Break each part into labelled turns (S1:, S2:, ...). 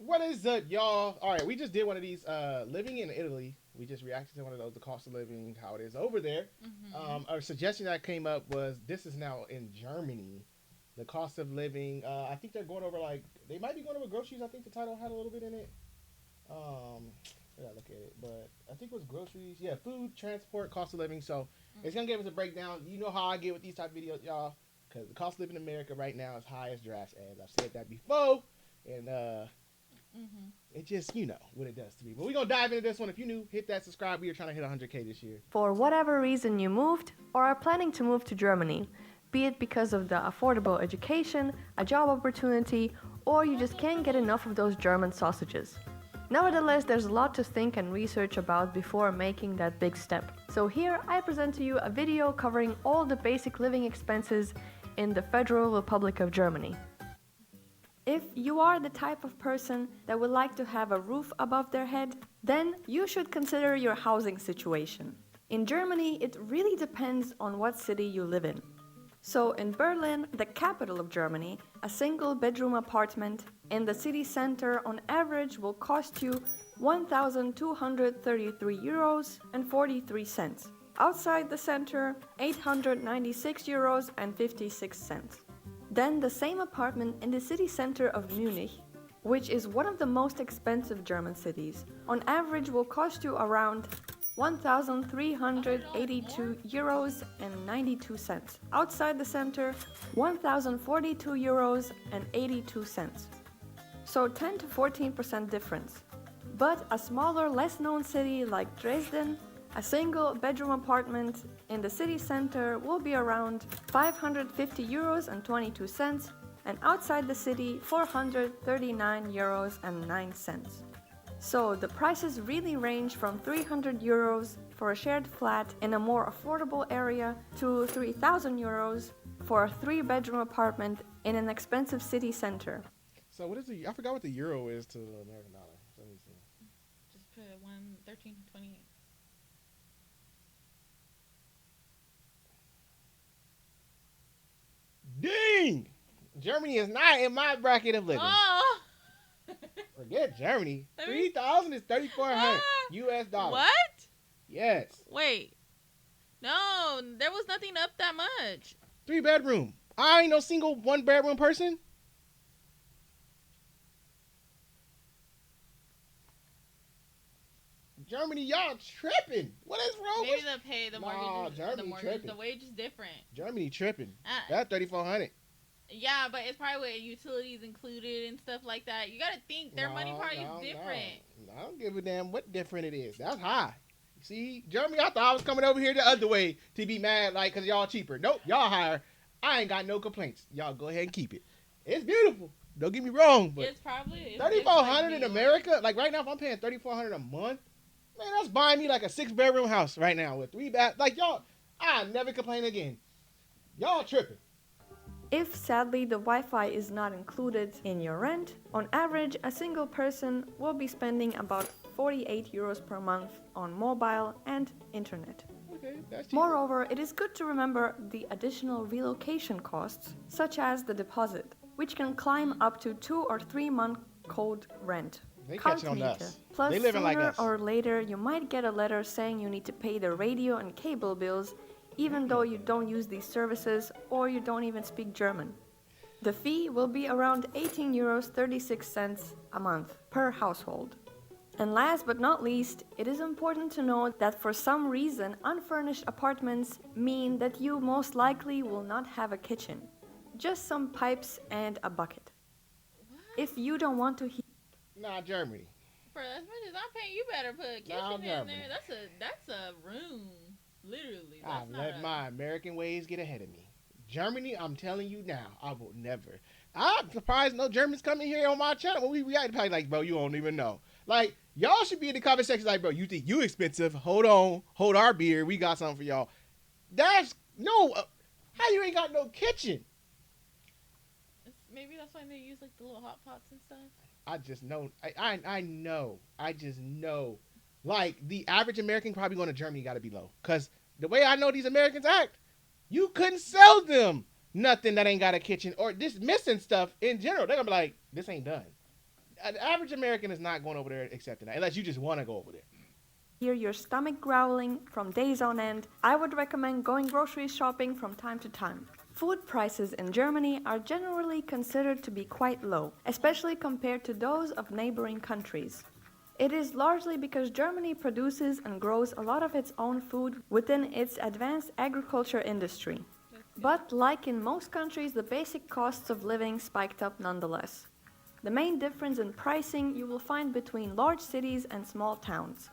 S1: What is up, y'all? All right, we just did one of these. Living in Italy. We just reacted to one of those. The cost of living, how it is over there.
S2: Mm-hmm.
S1: A suggestion that came up was this is now in Germany. The cost of living. I think they're going over like they might be going over groceries. I think the title had a little bit in it. I gotta look at it, but I think it was groceries. Yeah, food, transport, cost of living. So it's gonna give us a breakdown. You know how I get with these type of videos, y'all, because the cost of living in America right now is high as giraffes. As I've said that before, and
S2: Mm-hmm.
S1: it just, you know, what it does to me. But we're going to dive into this one. If you're new, hit that subscribe. We are trying to hit 100K this year.
S3: For whatever reason you moved or are planning to move to Germany, be it because of the affordable education, a job opportunity, or you just can't get enough of those German sausages. Nevertheless, there's a lot to think and research about before making that big step. So here I present to you a video covering all the basic living expenses in the Federal Republic of Germany. If you are the type of person that would like to have a roof above their head, then you should consider your housing situation. In Germany, it really depends on what city you live in. So in Berlin, the capital of Germany, a single bedroom apartment in the city center on average will cost you 1,233 euros and 43 cents. Outside the center, 896 euros and 56 cents. Then the same apartment in the city center of Munich, which is one of the most expensive German cities, on average will cost you around 1,382 euros and 92 cents. Outside the center, 1,042 euros and 82 cents. So 10 to 14% difference. But a smaller, less known city like Dresden, a single bedroom apartment in the city center will be around 550 euros and 22 cents, and outside the city 439 euros and 9 cents. So the prices really range from 300 euros for a shared flat in a more affordable area to 3,000 euros for a 3-bedroom apartment in an expensive city center.
S1: So what is the, I forgot what the euro is to the American dollar. So let me see.
S2: Just put 113.28.
S1: Dang! Germany is not in my bracket of living.
S2: Oh.
S1: Forget Germany.
S2: Let me-
S1: 3,000 is 3,400 US dollars.
S2: What?
S1: Yes.
S2: Wait. No, there was nothing up that much.
S1: 3-bedroom. I ain't no single 1-bedroom person. Germany, y'all tripping. What is wrong
S2: Maybe
S1: with
S2: the pay, the
S1: Nah,
S2: mortgage,
S1: Germany tripping.
S2: the wage is different.
S1: Germany tripping?
S2: Uh,
S1: That's 3,400.
S2: yeah, but it's probably with utilities included and stuff like that. You gotta think their money probably is different.
S1: No. I don't give a damn what different it is. That's high. See, Germany, I thought I was coming over here the other way to be mad, like, because y'all cheaper. Nope, y'all higher. I ain't got no complaints. Y'all go ahead and keep it. It's beautiful. Don't get me wrong, but
S2: It's probably it's
S1: 3,400 in
S2: like
S1: America, like right now, if I'm paying 3,400 a month, man, that's buying me like a 6-bedroom house right now with 3 bath. Like y'all, I never complain again. Y'all tripping.
S3: If sadly the Wi-Fi is not included in your rent, on average a single person will be spending about 48 euros per month on mobile and internet.
S1: Okay, that's cheap.
S3: Moreover, it is good to remember the additional relocation costs, such as the deposit, which can climb up to 2 or 3 month cold rent.
S1: They catching on
S3: Kaltmiete.
S1: us.
S3: Plus,
S1: They living like
S3: sooner
S1: us.
S3: or later, you might get a letter saying you need to pay the radio and cable bills, even though you don't use these services or you don't even speak German. The fee will be around 18 euros 36 cents a month per household. And last but not least, it is important to note that for some reason, unfurnished apartments mean that you most likely will not have a kitchen, just some pipes and a bucket.
S2: What?
S3: If you don't want to heat
S1: Nah, Germany.
S2: For as much as I'm paying, you better put a kitchen
S1: Nah,
S2: in
S1: Germany.
S2: there. That's a room, literally.
S1: I
S2: That's not
S1: let
S2: a,
S1: my American ways get ahead of me. Germany, I'm telling you now, I will never. I'm surprised no Germans coming here on my channel. When we react, probably like, bro, you don't even know. Like, y'all should be in the comment section like, bro, you think you expensive? Hold on, hold our beer. We got something for y'all. That's no. How you ain't got no kitchen?
S2: maybe that's why they use like the little hot pots and stuff.
S1: I just know. I know. I just know. Like the average American probably going to Germany got to be low. Cause the way I know these Americans act, you couldn't sell them nothing that ain't got a kitchen or this missing stuff in general. They're gonna be like, this ain't done. an average American is not going over there accepting that unless you just want to go over there.
S3: Hear your stomach growling from days on end, I would recommend going grocery shopping from time to time. Food prices in Germany are generally considered to be quite low, especially compared to those of neighboring countries. It is largely because Germany produces and grows a lot of its own food within its advanced agriculture industry. But like in most countries, the basic costs of living spiked up nonetheless. The main difference in pricing you will find between large cities and small towns.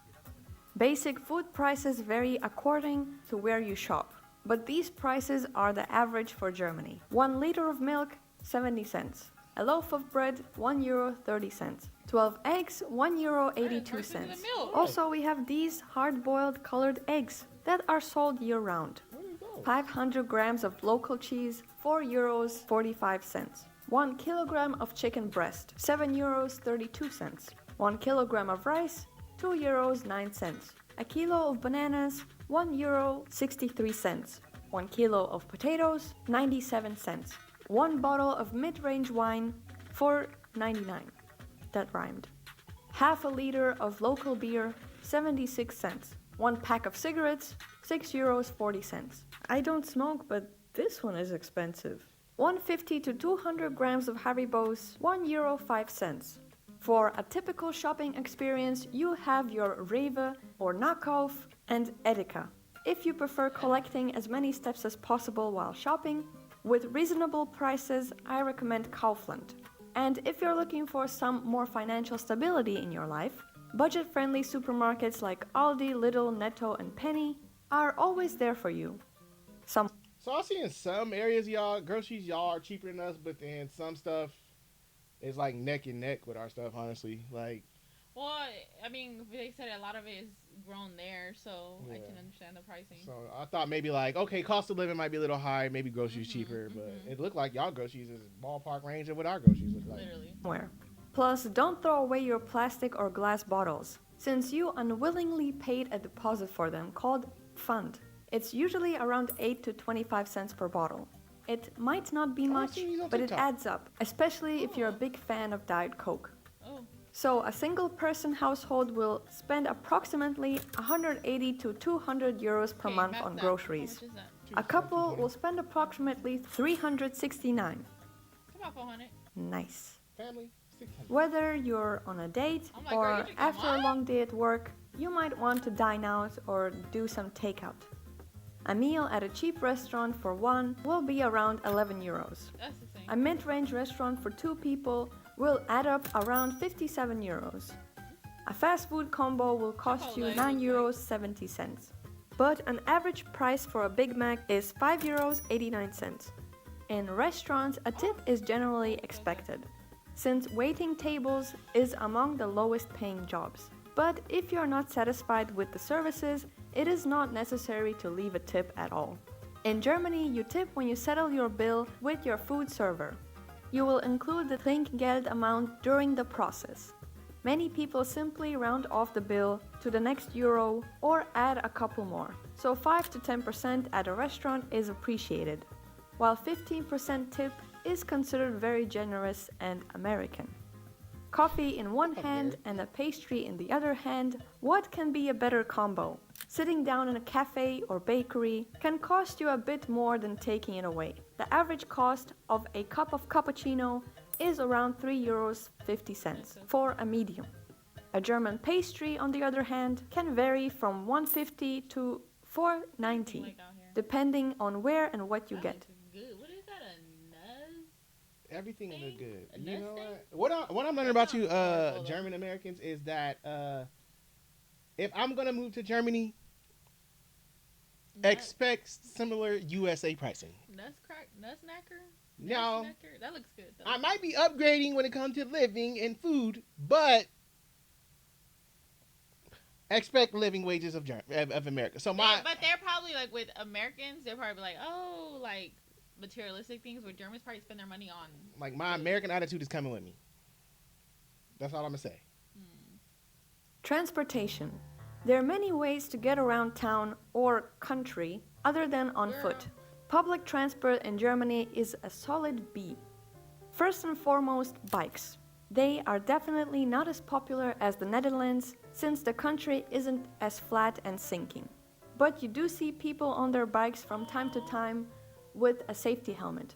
S3: Basic food prices vary according to where you shop, but these prices are the average for Germany. 1 liter of milk, 70 cents. A loaf of bread, €1.30. 12 eggs, €1.82. Also, we have these hard-boiled colored eggs that are sold year-round. 500 grams of local cheese, €4.45. 1 kilogram of chicken breast, €7.32. 1 kilogram of rice, €2.09. A kilo of bananas, €1.63. 1 kilo of potatoes, 97 cents. 1 bottle of mid-range wine, $4.99. That rhymed. Half a liter of local beer, 76 cents. 1 pack of cigarettes, €6.40. I don't smoke, but this one is expensive. 150 to 200 grams of Haribos, €1.05. For a typical shopping experience, you have your Rewe or Nakauf and Edeka. If you prefer collecting as many steps as possible while shopping, with reasonable prices, I recommend Kaufland. And if you're looking for some more financial stability in your life, budget-friendly supermarkets like Aldi, Lidl, Netto, and Penny are always there for you.
S1: So I see in some areas, y'all, groceries, y'all are cheaper than us, but then some stuff is like neck and neck with our stuff, honestly. Like,
S2: well, I mean, they said a lot of it is grown there, so I can understand the pricing.
S1: So I thought maybe like, okay, cost of living might be a little high, maybe groceries cheaper, but it looked like y'all groceries is ballpark range of what our groceries look like.
S2: Literally.
S3: Where? Plus, don't throw away your plastic or glass bottles, since you unwillingly paid a deposit for them called fund. It's usually around 8 to 25 cents per bottle. It might not be much, but it adds up, especially if you're a big fan of Diet Coke. So a single person household will spend approximately 180 to 200 euros per month on groceries. A couple will spend approximately 369.
S2: About 400.
S3: Nice.
S1: Family, 600.
S3: Whether you're on a date or after a long day at work, you might want to dine out or do some takeout. A meal at a cheap restaurant for one will be around 11 euros.
S2: That's the same.
S3: A mid-range restaurant for 2 people will add up around 57 euros. A fast food combo will cost you €9.70. But an average price for a Big Mac is €5.89. In restaurants, a tip is generally expected, since waiting tables is among the lowest paying jobs. But if you're not satisfied with the services, it is not necessary to leave a tip at all. In Germany, you tip when you settle your bill with your food server. You will include the Trinkgeld amount during the process. Many people simply round off the bill to the next euro or add a couple more, so 5 to 10% at a restaurant is appreciated, while 15% tip is considered very generous and American. Coffee in one hand and a pastry in the other hand, what can be a better combo? Sitting down in a cafe or bakery can cost you a bit more than taking it away. The average cost of a cup of cappuccino is around €3.50 for a medium. A German pastry, on the other hand, can vary from $1.50 to $4.90, depending on where and what you get.
S2: What is that, a nuz?
S1: Everything look good.
S2: A
S1: You
S2: nut
S1: know
S2: thing?
S1: what I'm learning about you, German Americans, is that if I'm gonna move to Germany, expect similar USA pricing.
S2: Nutsnacker?
S1: No,
S2: Nutsnacker? That looks good.
S1: I might be upgrading when it comes to living and food, but expect living wages of America. So
S2: but they're probably like with Americans, they're probably like, oh, like materialistic things. Where Germans probably spend their money on.
S1: Like my American attitude is coming with me. That's all I'm gonna say.
S3: Transportation. There are many ways to get around town or country other than on foot. Public transport in Germany is a solid B. First and foremost, bikes. They are definitely not as popular as the Netherlands since the country isn't as flat and sinking. But you do see people on their bikes from time to time with a safety helmet.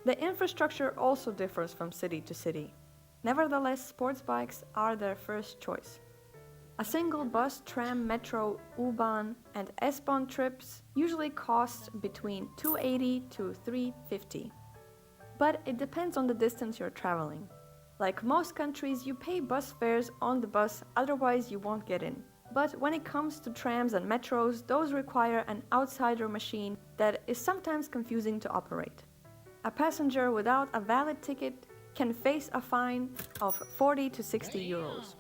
S3: The infrastructure also differs from city to city. Nevertheless, sports bikes are their first choice. A single bus, tram, metro, U-Bahn, and S-Bahn trips usually cost between 280 to 350. But it depends on the distance you're traveling. Like most countries, you pay bus fares on the bus, otherwise you won't get in. But when it comes to trams and metros, those require an outsider machine that is sometimes confusing to operate. A passenger without a valid ticket can face a fine of 40 to 60 euros.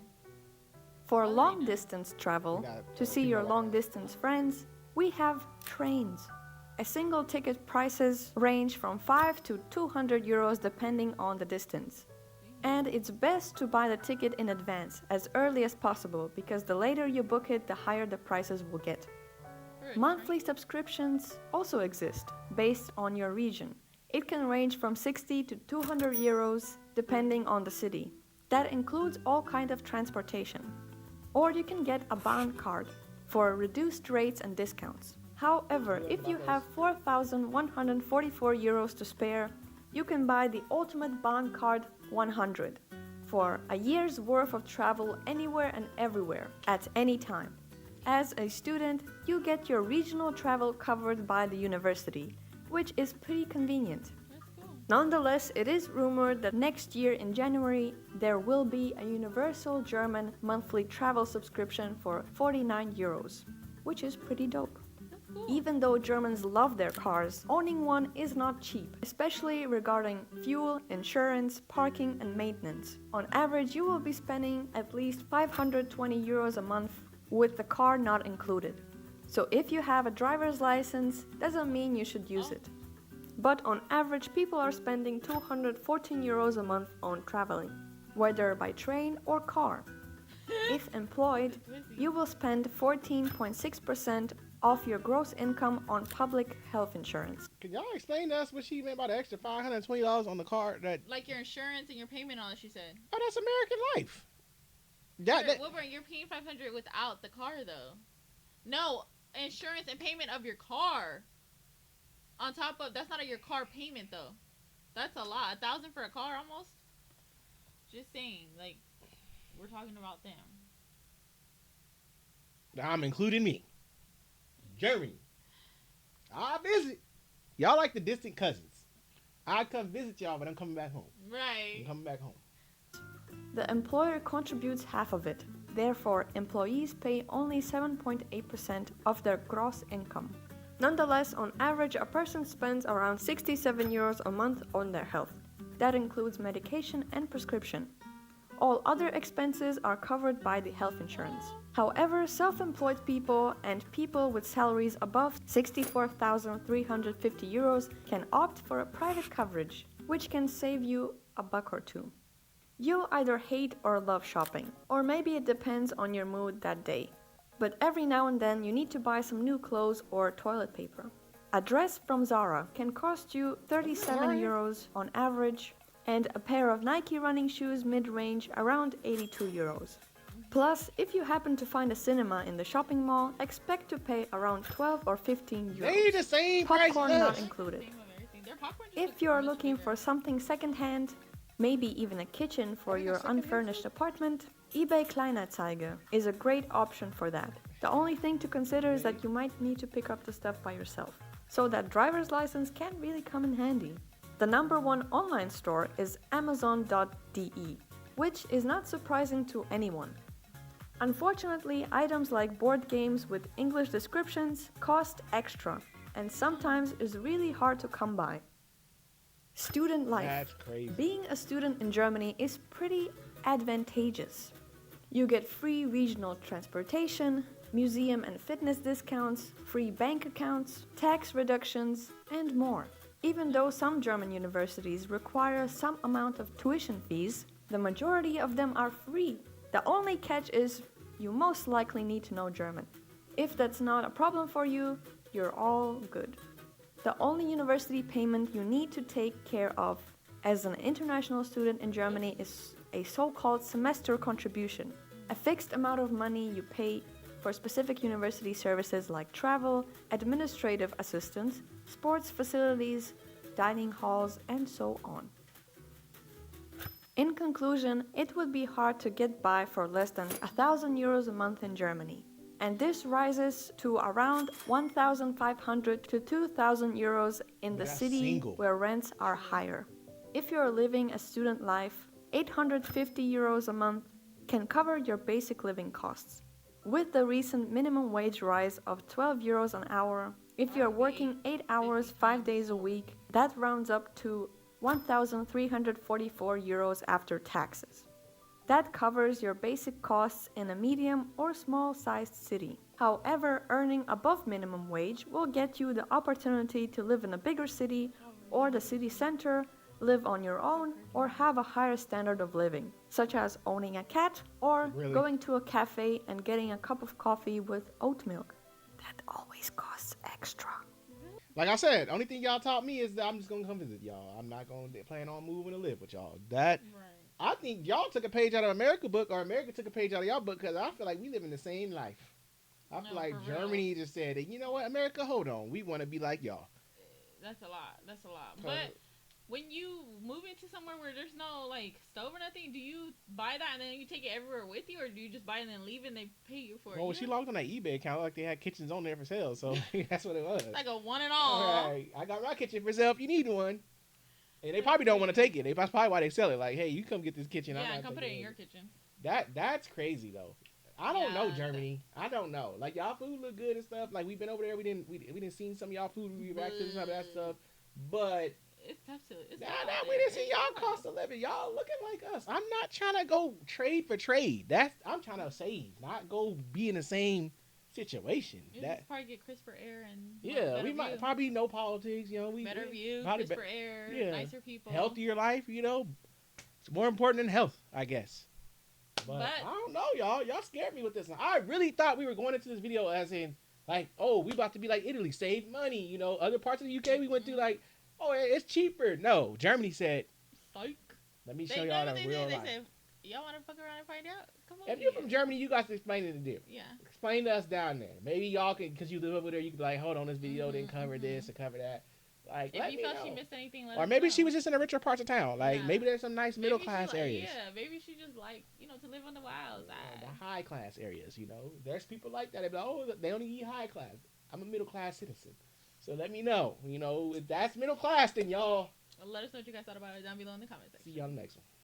S3: For long distance travel, to see your long distance friends, we have trains. A single ticket prices range from 5 to 200 euros depending on the distance. And it's best to buy the ticket in advance, as early as possible, because the later you book it, the higher the prices will get. Monthly subscriptions also exist, based on your region. It can range from 60 to 200 euros, depending on the city. That includes all kinds of transportation. Or you can get a Bahn card for reduced rates and discounts. However, if you have 4,144 euros to spare, you can buy the Ultimate Bahn Card 100 for a year's worth of travel anywhere and everywhere at any time. As a student, you get your regional travel covered by the university, which is pretty convenient. Nonetheless, it is rumored that next year in January there will be a universal German monthly travel subscription for 49 euros, which is pretty dope. Even though Germans love their cars, owning one is not cheap, especially regarding fuel, insurance, parking, and maintenance. On average, you will be spending at least 520 euros a month with the car not included. So if you have a driver's license, doesn't mean you should use it. But on average, people are spending 214 euros a month on traveling, whether by train or car. If employed, you will spend 14.6% of your gross income on public health insurance.
S1: Can y'all explain to us what she meant by the extra $520 on the card?
S2: Like your insurance and your payment on it, she said.
S1: Oh, that's American life.
S2: Wilbur, you're paying $500 without the car, though. No, insurance and payment of your car. On top of, that's not your car payment, though. That's a lot. $1,000 for a car, almost. Just saying, like, we're talking about them.
S1: I'm including me. Germany. I'll visit. Y'all like the distant cousins. I come visit y'all, but I'm coming back home.
S2: Right.
S1: I'm coming back home.
S3: The employer contributes half of it. Therefore, employees pay only 7.8% of their gross income. Nonetheless, on average, a person spends around 67 euros a month on their health. That includes medication and prescription. All other expenses are covered by the health insurance. However, self-employed people and people with salaries above 64,350 euros can opt for a private coverage, which can save you a buck or two. You either hate or love shopping, or maybe it depends on your mood that day. But every now and then you need to buy some new clothes or toilet paper. A dress from Zara can cost you 37 euros on average, and a pair of Nike running shoes mid-range around 82 euros. Plus, if you happen to find a cinema in the shopping mall, expect to pay around 12 or 15 euros.
S1: They the same price
S3: Popcorn
S1: as
S3: not
S1: us.
S3: included.
S2: Their popcorn just
S3: If
S2: looks
S3: you're
S2: much
S3: looking
S2: bigger.
S3: for something secondhand, maybe even a kitchen for your unfurnished apartment, eBay Kleinanzeigen is a great option for that. The only thing to consider is that you might need to pick up the stuff by yourself, so that driver's license can really come in handy. The number one online store is Amazon.de, which is not surprising to anyone. Unfortunately, items like board games with English descriptions cost extra and sometimes is really hard to come by. Student life.
S1: That's crazy.
S3: Being a student in Germany is pretty advantageous. You get free regional transportation, museum and fitness discounts, free bank accounts, tax reductions, and more. Even though some German universities require some amount of tuition fees, the majority of them are free. The only catch is you most likely need to know German. If that's not a problem for you, you're all good. The only university payment you need to take care of as an international student in Germany is a so-called semester contribution, a fixed amount of money you pay for specific university services like travel, administrative assistance, sports facilities, dining halls, and so on. In conclusion, it would be hard to get by for less than 1,000 euros a month in Germany, and this rises to around 1,500 to 2,000 euros in the
S1: That's
S3: city
S1: single.
S3: where rents are higher. If you're living a student life, 850 euros a month can cover your basic living costs. With the recent minimum wage rise of 12 euros an hour, if you're working 8 hours 5 days a week, that rounds up to 1,344 euros after taxes. That covers your basic costs in a medium or small-sized city. However, earning above minimum wage will get you the opportunity to live in a bigger city or the city center, live on your own, or have a higher standard of living, such as owning a cat or
S1: Really?
S3: going to a cafe and getting a cup of coffee with oat milk. That always costs extra.
S1: Like I said, only thing y'all taught me is that I'm just gonna come visit y'all. I'm not gonna plan on moving to live with y'all. That
S2: Right.
S1: I think y'all took a page out of America book, or America took a page out of y'all book, because I feel like we live in the same life. I feel
S2: No,
S1: like
S2: for real.
S1: Germany just said, you know what, America, hold on, we want to be like y'all.
S2: That's a lot. That's a lot. But when you move into somewhere where there's no like stove or nothing, do you buy that and then you take it everywhere with you, or do you just buy it and then leave and they pay you for it?
S1: Well,
S2: You
S1: she
S2: know?
S1: logged on that eBay account like they had kitchens on there for sale, so that's what it was.
S2: Like a one and all.
S1: All right, I got my kitchen for sale if you need one. And they probably don't want to take it. That's probably why they sell it. Like, hey, you come get this kitchen. I'm
S2: Yeah,
S1: not
S2: and come put it
S1: taking
S2: in your kitchen.
S1: That's crazy though. I don't know
S2: Yeah.
S1: Germany. I don't know. Like y'all food look good and stuff. Like we've been over there. We didn't see some of y'all food. We reacted to some of that stuff. But
S2: It's tough to. It's
S1: nah,
S2: tough
S1: nah,
S2: out
S1: we
S2: there.
S1: didn't see
S2: It's
S1: y'all
S2: tough.
S1: cost of living. Y'all looking like us. I'm not trying to go trade for trade. I'm trying to save, not go be in the same situation.
S2: You
S1: That
S2: just probably get crisper air and
S1: yeah,
S2: better
S1: we might
S2: view.
S1: probably no politics. You know, we
S2: better view,
S1: probably
S2: crisper air,
S1: yeah.
S2: nicer people,
S1: healthier life. You know, it's more important than health, I guess. But I don't know, y'all. Y'all scared me with this one. I really thought we were going into this video as in, like, oh, we about to be like Italy, save money. You know, other parts of the UK we went through, like, oh, it's cheaper. No, Germany said,
S2: Psych.
S1: let me
S2: They
S1: show
S2: know
S1: y'all
S2: what
S1: the
S2: they
S1: real
S2: did. They
S1: life.
S2: said, y'all want to fuck around and find out? Come on.
S1: If you're from Germany, you guys explain it to them.
S2: Yeah.
S1: Explain to us down there. Maybe y'all can, because you live over there, you can be like, hold on, this video didn't cover this or cover that. Like,
S2: If
S1: let
S2: you
S1: me
S2: felt
S1: know.
S2: she missed anything, let
S1: Or
S2: us
S1: maybe
S2: know.
S1: she was just in the richer parts of town. Like,
S2: Yeah.
S1: maybe there's some nice
S2: Maybe
S1: middle
S2: she
S1: class
S2: like-
S1: areas.
S2: Yeah, maybe she just like, to live in the wilds.
S1: The high class areas, you know. There's people like that. They be like, oh, they only eat high class. I'm a middle class citizen. So let me know. You know, if that's middle class, then y'all
S2: Let us know what you guys thought about it down below in the comment
S1: see
S2: section.
S1: y'all next one.